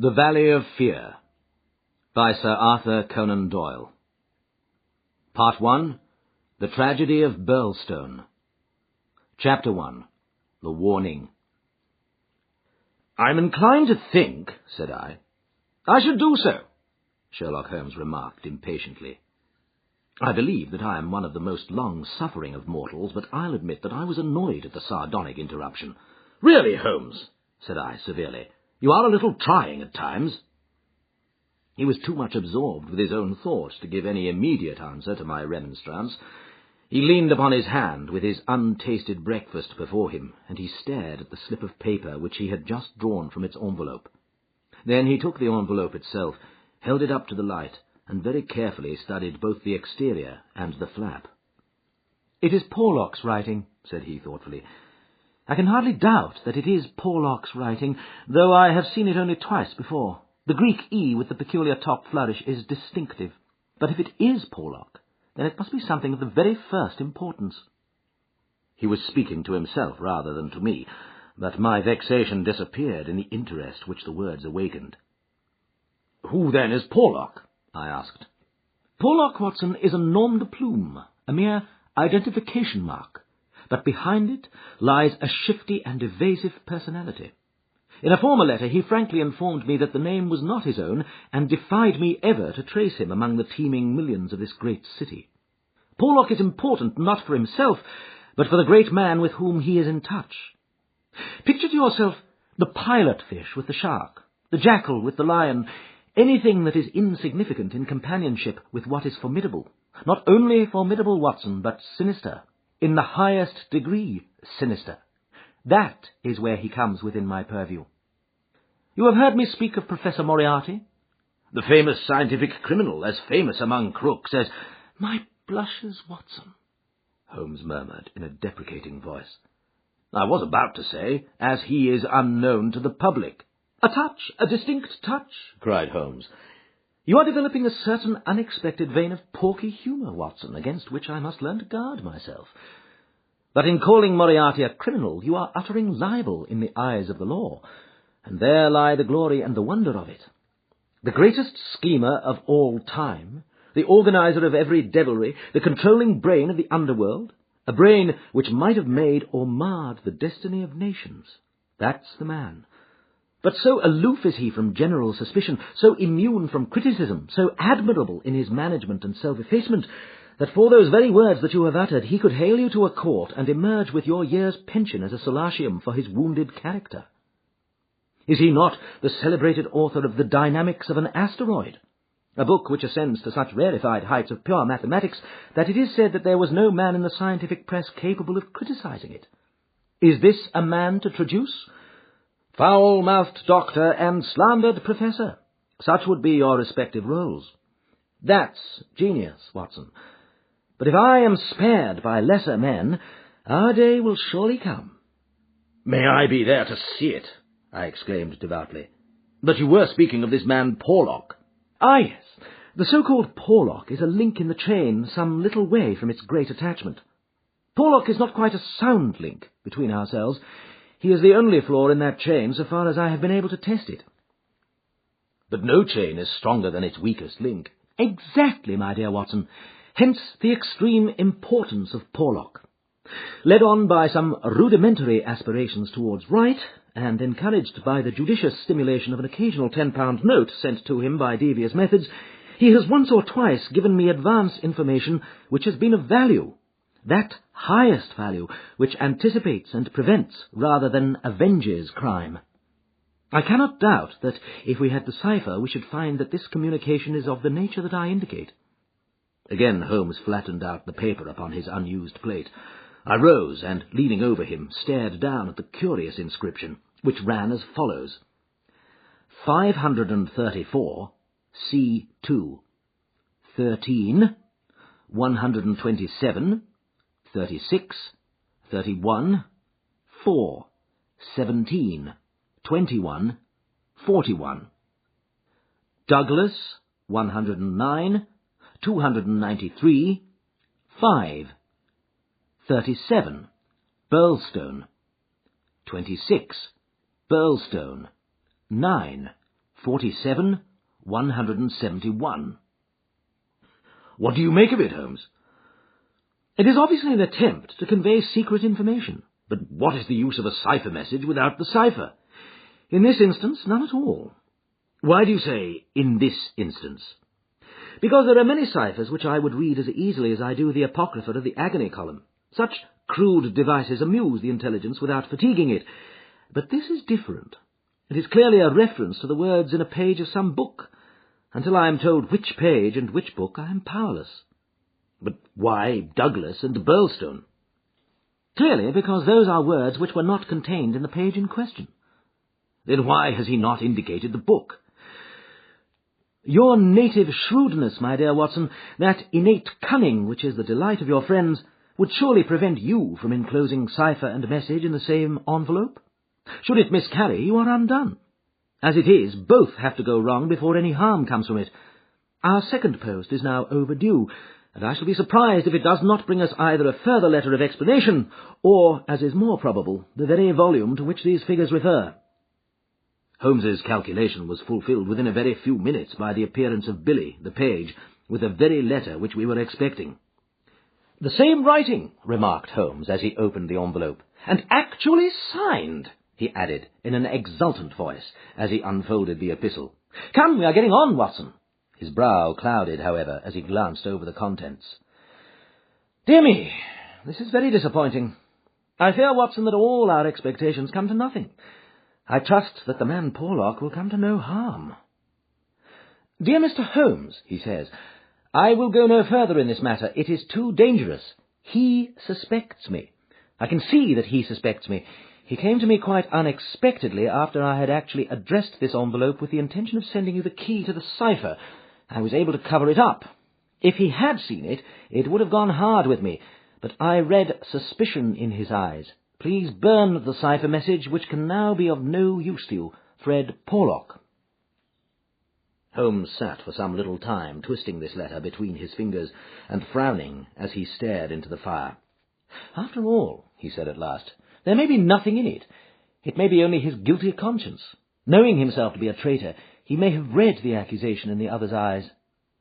The Valley of Fear by Sir Arthur Conan Doyle. Part 1. The Tragedy of Burlstone. Chapter 1. The Warning. "I'm inclined to think," said I. "I should do so," Sherlock Holmes remarked impatiently. I believe that I am one of the most long-suffering of mortals, but I'll admit that I was annoyed at the sardonic interruption. "Really, Holmes," said I severely, "you are a little trying at times." He was too much absorbed with his own thoughts to give any immediate answer to my remonstrance. He leaned upon his hand with his untasted breakfast before him, and he stared at the slip of paper which he had just drawn from its envelope. Then he took the envelope itself, held it up to the light, and very carefully studied both the exterior and the flap. "It is Porlock's writing," said he thoughtfully. "I can hardly doubt that it is Porlock's writing, though I have seen it only twice before. The Greek E with the peculiar top flourish is distinctive. But if it is Porlock, then it must be something of the very first importance." He was speaking to himself rather than to me, but my vexation disappeared in the interest which the words awakened. "Who, then, is Porlock?" I asked. "Porlock, Watson, is a nom de plume, a mere identification mark, but behind it lies a shifty and evasive personality. In a former letter he frankly informed me that the name was not his own, and defied me ever to trace him among the teeming millions of this great city. Porlock is important not for himself, but for the great man with whom he is in touch. Picture to yourself the pilot fish with the shark, the jackal with the lion, anything that is insignificant in companionship with what is formidable. Not only formidable, Watson, but sinister, in the highest degree sinister. That is where he comes within my purview. You have heard me speak of Professor Moriarty? The famous scientific criminal, as famous among crooks as—" "My blushes, Watson," Holmes murmured in a deprecating voice. "I was about to say, as he is unknown to the public." "A touch, a distinct touch," cried Holmes. "You are developing a certain unexpected vein of porky humour, Watson, against which I must learn to guard myself. But in calling Moriarty a criminal, you are uttering libel in the eyes of the law, and there lie the glory and the wonder of it. The greatest schemer of all time, the organizer of every devilry, the controlling brain of the underworld, a brain which might have made or marred the destiny of nations. That's the man. But so aloof is he from general suspicion, so immune from criticism, so admirable in his management and self-effacement, that for those very words that you have uttered he could hale you to a court and emerge with your year's pension as a solatium for his wounded character. Is he not the celebrated author of The Dynamics of an Asteroid, a book which ascends to such rarefied heights of pure mathematics that it is said that there was no man in the scientific press capable of criticizing it? Is this a man to traduce? Foul-mouthed doctor and slandered professor. Such would be your respective roles. That's genius, Watson. But if I am spared by lesser men, our day will surely come." "May I be there to see it!" I exclaimed devoutly. "But you were speaking of this man Porlock." "Ah, yes. The so-called Porlock is a link in the chain some little way from its great attachment. Porlock is not quite a sound link, between ourselves. He is the only flaw in that chain so far as I have been able to test it." "But no chain is stronger than its weakest link." "Exactly, my dear Watson. Hence the extreme importance of Porlock. Led on by some rudimentary aspirations towards right, and encouraged by the judicious stimulation of an occasional £10 note sent to him by devious methods, he has once or twice given me advance information which has been of value, that highest value which anticipates and prevents rather than avenges crime. I cannot doubt that if we had the cipher we should find that this communication is of the nature that I indicate." Again Holmes flattened out the paper upon his unused plate. I rose, and, leaning over him, stared down at the curious inscription, which ran as follows: 534 C2 13 127 36 31 4 17 21 41 Douglas 109 293 5 37 Burlstone 26 Burlstone 9 47, 171. What do you make of it, Holmes? It is obviously an attempt to convey secret information. But what is the use of a cipher message without the cipher? In this instance, none at all. Why do you say, in this instance? Because there are many ciphers which I would read as easily as I do the apocrypha of the agony column. Such crude devices amuse the intelligence without fatiguing it. But this is different. It is clearly a reference to the words in a page of some book. Until I am told which page and which book, I am powerless. But why Douglas and Burlstone? Clearly because those are words which were not contained in the page in question. Then why has he not indicated the book? Your native shrewdness, my dear Watson, that innate cunning which is the delight of your friends, would surely prevent you from enclosing cipher and message in the same envelope. Should it miscarry, you are undone. As it is, both have to go wrong before any harm comes from it. Our second post is now overdue, and I shall be surprised if it does not bring us either a further letter of explanation, or, as is more probable, the very volume to which these figures refer. Holmes's calculation was fulfilled within a very few minutes by the appearance of Billy, the page, with the very letter which we were expecting. "The same writing," remarked Holmes as he opened the envelope, "and actually signed," he added in an exultant voice as he unfolded the epistle. "Come, we are getting on, Watson." His brow clouded, however, as he glanced over the contents. "Dear me, this is very disappointing. I fear, Watson, that all our expectations come to nothing. I trust that the man Porlock will come to no harm. Dear Mr. Holmes," he says, "I will go no further in this matter. It is too dangerous. He suspects me. I can see that he suspects me. He came to me quite unexpectedly after I had actually addressed this envelope with the intention of sending you the key to the cipher. I was able to cover it up. If he had seen it, it would have gone hard with me, but I read suspicion in his eyes. Please burn the cipher message, which can now be of no use to you. Fred Porlock." Holmes sat for some little time, twisting this letter between his fingers, and frowning as he stared into the fire. "After all," he said at last, "there may be nothing in it. It may be only his guilty conscience. Knowing himself to be a traitor, he may have read the accusation in the other's eyes."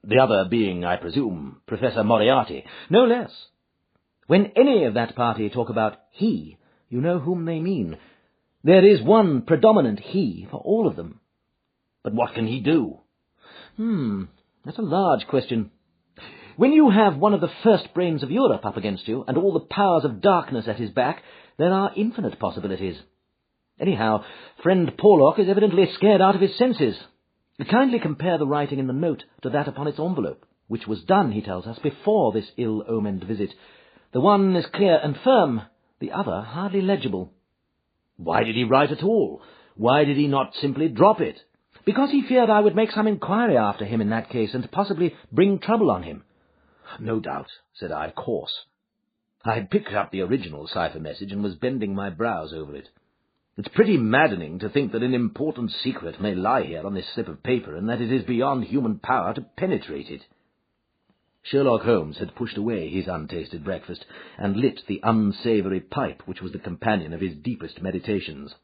"The other being, I presume, Professor Moriarty." "No less. When any of that party talk about he, you know whom they mean. There is one predominant he for all of them." "But what can he do?" That's a large question. When you have one of the first brains of Europe up against you, and all the powers of darkness at his back, there are infinite possibilities. Anyhow, friend Porlock is evidently scared out of his senses. Kindly compare the writing in the note to that upon its envelope, which was done, he tells us, before this ill-omened visit. The one is clear and firm, the other hardly legible. "Why did he write at all? Why did he not simply drop it?" "Because he feared I would make some inquiry after him in that case, and possibly bring trouble on him." "No doubt," said I, "of course." I had picked up the original cipher message and was bending my brows over it. It's pretty maddening to think that an important secret may lie here on this slip of paper, and that it is beyond human power to penetrate it. Sherlock Holmes had pushed away his untasted breakfast, and lit the unsavoury pipe which was the companion of his deepest meditations.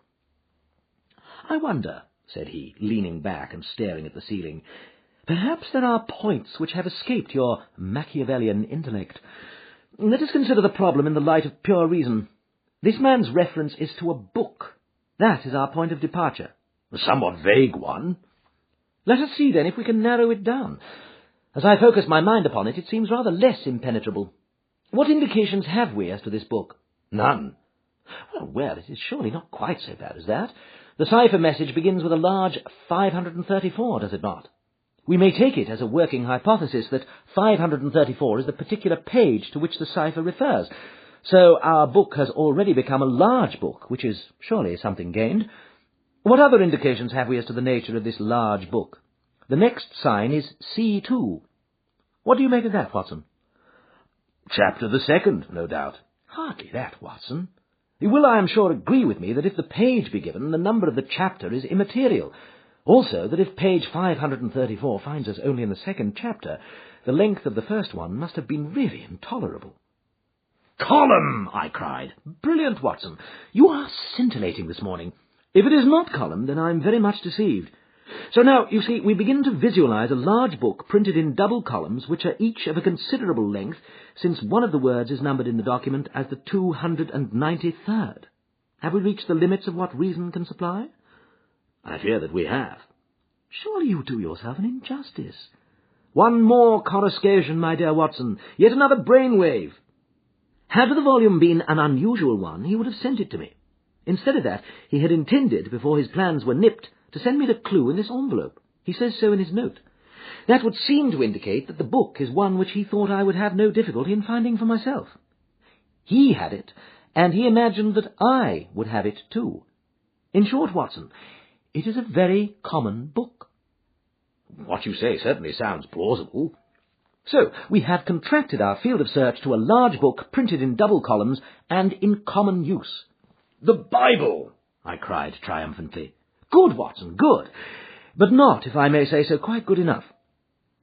"I wonder," said he, leaning back and staring at the ceiling, "perhaps there are points which have escaped your Machiavellian intellect. Let us consider the problem in the light of pure reason. This man's reference is to a book. That is our point of departure." "A somewhat vague one." "Let us see, then, if we can narrow it down. As I focus my mind upon it, it seems rather less impenetrable. What indications have we as to this book?" "None." Well, it is surely not quite so bad as that. The cipher message begins with a large 534, does it not? We may take it as a working hypothesis that 534 is the particular page to which the cipher refers. So our book has already become a large book, which is surely something gained. What other indications have we as to the nature of this large book? The next sign is C2. What do you make of that, Watson? "Chapter the second, no doubt." "Hardly that, Watson. You will, I am sure, agree with me that if the page be given, the number of the chapter is immaterial. Also, that if page 534 finds us only in the second chapter, the length of the first one must have been really intolerable." "Column!" I cried. "Brilliant, Watson. You are scintillating this morning. If it is not column, then I am very much deceived. So now, you see, we begin to visualize a large book printed in double columns, which are each of a considerable length, since one of the words is numbered in the document as the 293rd. Have we reached the limits of what reason can supply? I fear that we have. Surely you do yourself an injustice. One more coruscation, my dear Watson, yet another brainwave. Had the volume been an unusual one, he would have sent it to me. Instead of that, he had intended, before his plans were nipped, to send me the clue in this envelope. He says so in his note. That would seem to indicate that the book is one which he thought I would have no difficulty in finding for myself. He had it, and he imagined that I would have it too. In short, Watson, it is a very common book. What you say certainly sounds plausible. So, we have contracted our field of search to a large book printed in double columns and in common use. "The Bible!" I cried triumphantly. Good, Watson, good. But not, if I may say so, quite good enough.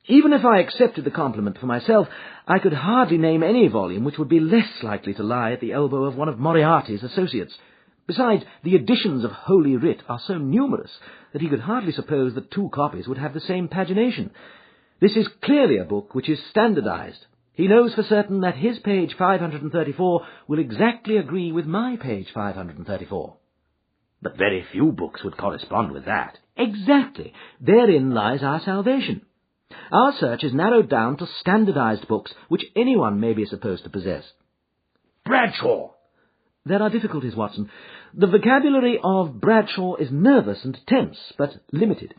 Even if I accepted the compliment for myself, I could hardly name any volume which would be less likely to lie at the elbow of one of Moriarty's associates. Besides, the editions of Holy Writ are so numerous that he could hardly suppose that two copies would have the same pagination. This is clearly a book which is standardized. He knows for certain that his page 534 will exactly agree with my page 534. But very few books would correspond with that. Exactly. Therein lies our salvation. Our search is narrowed down to standardized books which anyone may be supposed to possess. Bradshaw! There are difficulties, Watson. The vocabulary of Bradshaw is nervous and tense, but limited.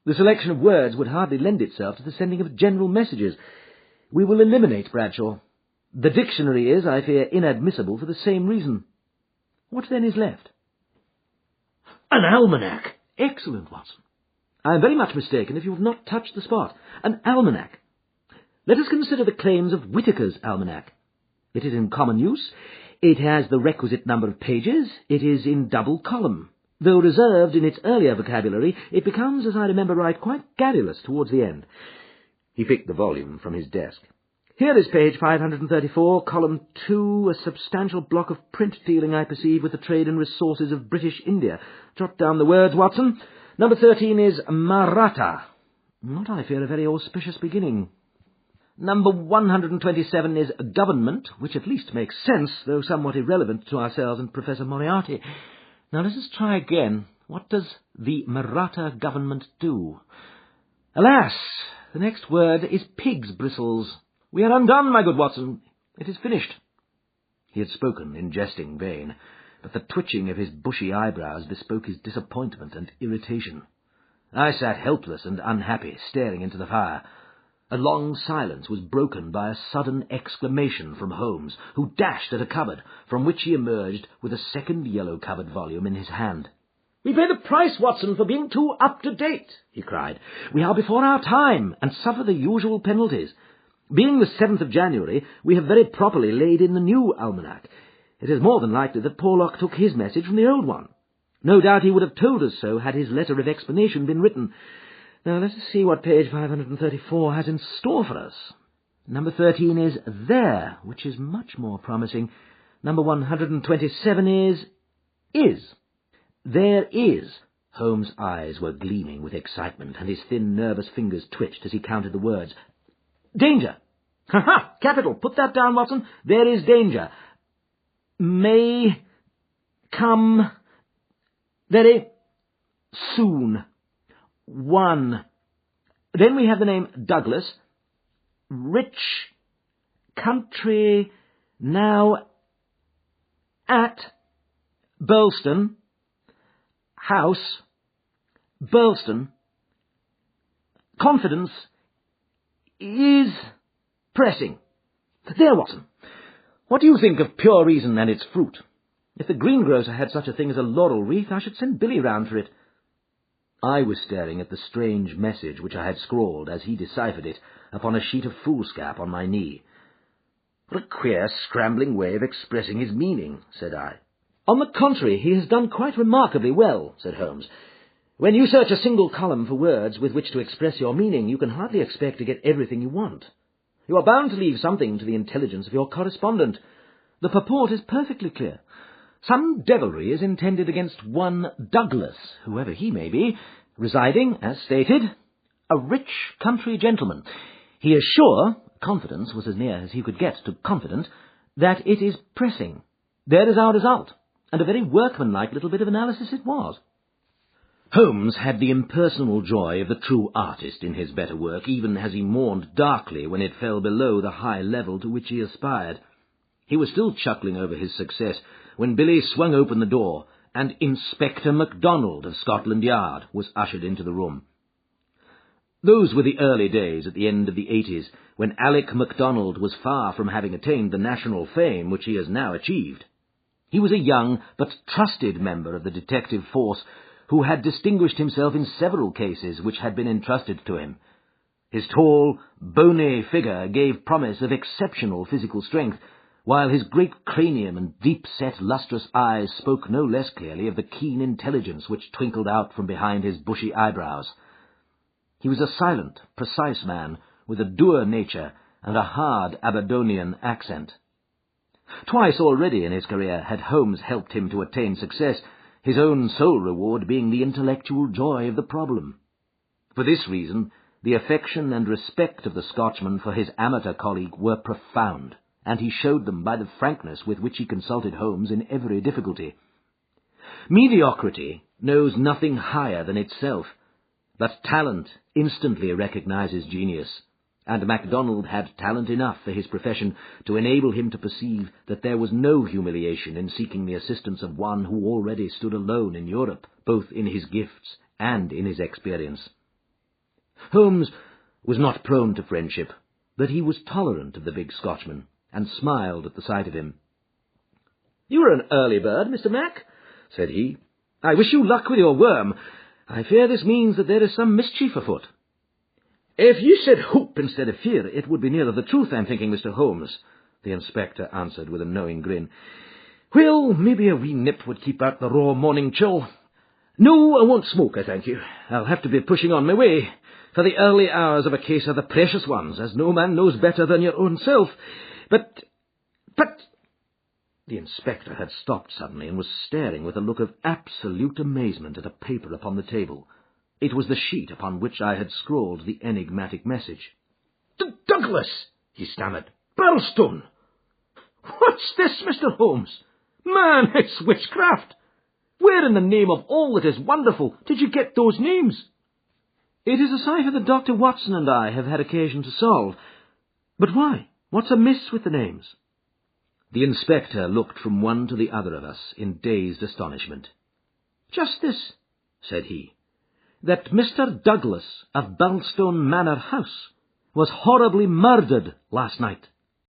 The selection of words would hardly lend itself to the sending of general messages. We will eliminate Bradshaw. The dictionary is, I fear, inadmissible for the same reason. What then is left? An almanac! Excellent, Watson. I am very much mistaken if you have not touched the spot. An almanac. Let us consider the claims of Whitaker's almanac. It is in common use. It has the requisite number of pages. It is in double column. Though reserved in its earlier vocabulary, it becomes, as I remember right, quite garrulous towards the end. He picked the volume from his desk. Here is page 534, column 2, a substantial block of print dealing, I perceive, with the trade and resources of British India. Jot down the words, Watson. Number 13 is Maratha. Not, I fear, a very auspicious beginning. Number 127 is government, which at least makes sense, though somewhat irrelevant to ourselves and Professor Moriarty. Now let us try again. What does the Maratha government do? Alas, the next word is pig's bristles. We are undone, my good Watson. It is finished. He had spoken in jesting vein, but the twitching of his bushy eyebrows bespoke his disappointment and irritation. I sat helpless and unhappy, staring into the fire. A long silence was broken by a sudden exclamation from Holmes, who dashed at a cupboard, from which he emerged with a second yellow-covered volume in his hand. "We pay the price, Watson, for being too up-to-date," he cried. "We are before our time, and suffer the usual penalties. Being the 7th of January, we have very properly laid in the new almanac. It is more than likely that Porlock took his message from the old one. No doubt he would have told us so had his letter of explanation been written. Now let us see what page 534 has in store for us. Number 13 is there, which is much more promising. Number 127 is. There is. Holmes' eyes were gleaming with excitement, and his thin, nervous fingers twitched as he counted the words. Danger! Ha-ha! Capital! Put that down, Watson. There is danger. May come very soon. 1. Then we have the name Douglas. Rich country now at Burlston. House. Burlston. Confidence is pressing. There, Watson. What do you think of pure reason and its fruit? If the greengrocer had such a thing as a laurel wreath, I should send Billy round for it. I was staring at the strange message which I had scrawled, as he deciphered it, upon a sheet of foolscap on my knee. "What a queer, scrambling way of expressing his meaning," said I. "On the contrary, he has done quite remarkably well," said Holmes. "When you search a single column for words with which to express your meaning, you can hardly expect to get everything you want. You are bound to leave something to the intelligence of your correspondent. The purport is perfectly clear. Some devilry is intended against one Douglas, whoever he may be, residing, as stated, a rich country gentleman. He is sure, confidence was as near as he could get to confident, that it is pressing. There is our result, and a very workmanlike little bit of analysis it was. Holmes had the impersonal joy of the true artist in his better work, even as he mourned darkly when it fell below the high level to which he aspired. He was still chuckling over his success when Billy swung open the door, and Inspector MacDonald of Scotland Yard was ushered into the room. Those were the early days at the end of the 80s, when Alec MacDonald was far from having attained the national fame which he has now achieved. He was a young but trusted member of the detective force who had distinguished himself in several cases which had been entrusted to him. His tall, bony figure gave promise of exceptional physical strength, while his great cranium and deep-set, lustrous eyes spoke no less clearly of the keen intelligence which twinkled out from behind his bushy eyebrows. He was a silent, precise man, with a dour nature and a hard Aberdonian accent. Twice already in his career had Holmes helped him to attain success, his own sole reward being the intellectual joy of the problem. For this reason, the affection and respect of the Scotchman for his amateur colleague were profound, and he showed them by the frankness with which he consulted Holmes in every difficulty. Mediocrity knows nothing higher than itself, but talent instantly recognizes genius, and MacDonald had talent enough for his profession to enable him to perceive that there was no humiliation in seeking the assistance of one who already stood alone in Europe, both in his gifts and in his experience. Holmes was not prone to friendship, but he was tolerant of the big Scotchman, and smiled at the sight of him. "You are an early bird, Mr. Mac," said he. "I wish you luck with your worm. I fear this means that there is some mischief afoot." "If you said hope instead of fear, it would be nearer the truth, I'm thinking, Mr. Holmes," the inspector answered with a knowing grin. "Well, maybe a wee nip would keep out the raw morning chill. No, I won't smoke, I thank you. I'll have to be pushing on my way, for the early hours of a case are the precious ones, as no man knows better than your own self. But... The inspector had stopped suddenly and was staring with a look of absolute amazement at a paper upon the table. It was the sheet upon which I had scrawled the enigmatic message. "Douglas!" he stammered. "Birlstone! What's this, Mr. Holmes? Man, it's witchcraft! Where in the name of all that is wonderful did you get those names?" "It is a cipher that Dr. Watson and I have had occasion to solve. But why? What's amiss with the names?" The inspector looked from one to the other of us in dazed astonishment. "Just this," said he, "that Mr. Douglas of Birlstone Manor House was horribly murdered last night."